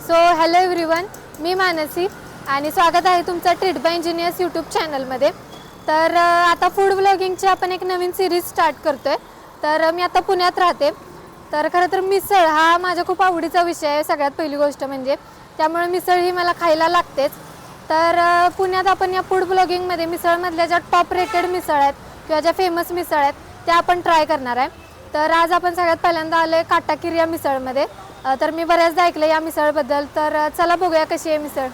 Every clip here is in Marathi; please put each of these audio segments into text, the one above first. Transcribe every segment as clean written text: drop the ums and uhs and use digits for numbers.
सो हॅलो एव्हरीवन, मी मानसी आणि स्वागत आहे तुमचं ट्रीट बाय इंजिनियर्स यूट्यूब चॅनलमध्ये. तर आता फूड ब्लॉगिंगची आपण एक नवीन सिरीज स्टार्ट करतो आहे. तर मी आता पुण्यात राहते. तर खरं तर मिसळ हा माझ्या खूप आवडीचा विषय आहे सगळ्यात पहिली गोष्ट म्हणजे. त्यामुळे मिसळ ही मला खायला लागतेच. तर पुण्यात आपण या फूड ब्लॉगिंगमध्ये मिसळमधल्या ज्या टॉप रेटेड मिसळ आहेत किंवा ज्या फेमस मिसळ आहेत त्या आपण ट्राय करणार आहे. तर आज आपण सगळ्यात पहिल्यांदा आलो आहे काटाकीर या मिसळमध्ये. तर मी बऱ्याचदा ऐकलं या मिसळबद्दल. तर चला बघूया कशी आहे मिसळ.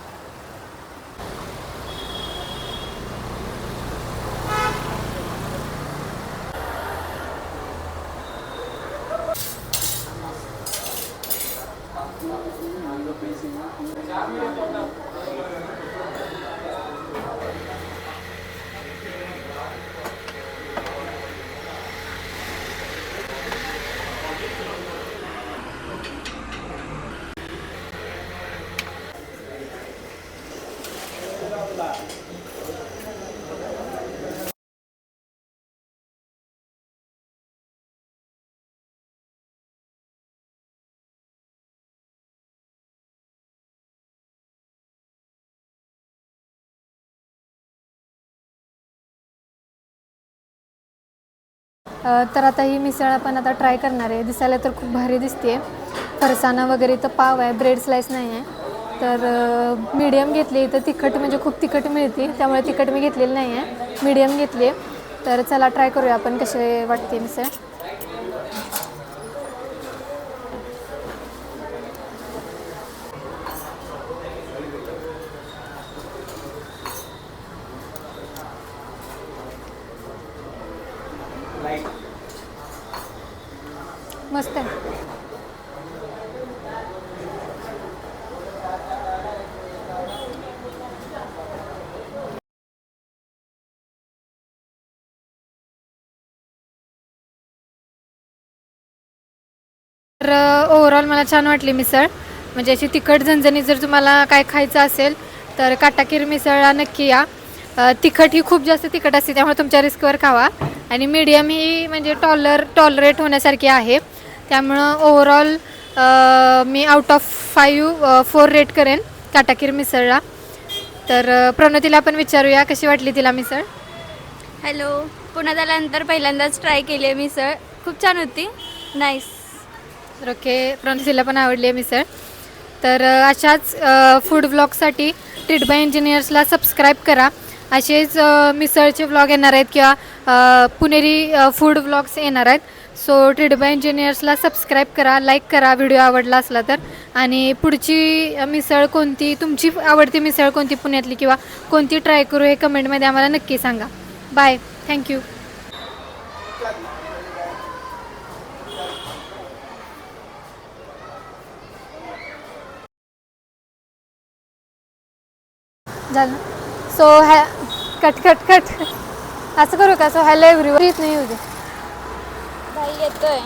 तर आता ही मिसळ आपण आता ट्राय करणार आहे. दिसायला तर खूप भारी दिसते. फरसाणा वगैरे तर पाव आहे, ब्रेड स्लाइस नाही आहे. तर मीडियम घेतली. तर तिखट म्हणजे खूप तिखट मिळते, त्यामुळे तिखट मी घेतलेली नाही आहे, मीडियम घेतली आहे. तर चला ट्राय करूया आपण कसे वाटते मिसळ. मस्त आहे. तर ओव्हरऑल मला छान वाटली मिसळ. म्हणजे अशी तिखट झणझणीत जर तुम्हाला काय खायचं असेल तर काटाकीर मिसळला नक्की या. तिखट ही खूप जास्त तिखट असते, त्यामुळे तुमच्या रिस्कवर खावा. आणि मीडियम ही म्हणजे टॉलरेट होण्यासारखी आहे. त्यामुळं overall me out of 4 rate करेन काटाकीर मिसळला. तर प्रणतीला आपण विचारूया कशी वाटली तिला मिसळ. हॅलो, पुण्यात आल्यानंतर पहिल्यांदाच ट्राय केली आहे मिसळ. खूप छान होती, नाईस. ओके, प्रणतीला पण आवडली आहे मिसळ. तर अशाच फूड ब्लॉगसाठी ट्रीट बाय इंजिनियर्सला सबस्क्राईब करा. असेच मिसळचे ब्लॉग येणार आहेत किंवा पुणेरी फूड ब्लॉग्स येणार आहेत. सो ट्रीट बाय इंजिनियर्सला सबस्क्राईब करा, लाईक करा व्हिडिओ आवडला असला तर. आणि पुढची मिसळ कोणती, तुमची आवडती मिसळ कोणती पुण्यातली किंवा कोणती ट्राय करू हे कमेंटमध्ये आम्हाला नक्की सांगा. Bye, thank you. झालं. सो कट असं करू का. So hello everyone. नाही येऊ दे. भाई येतोय.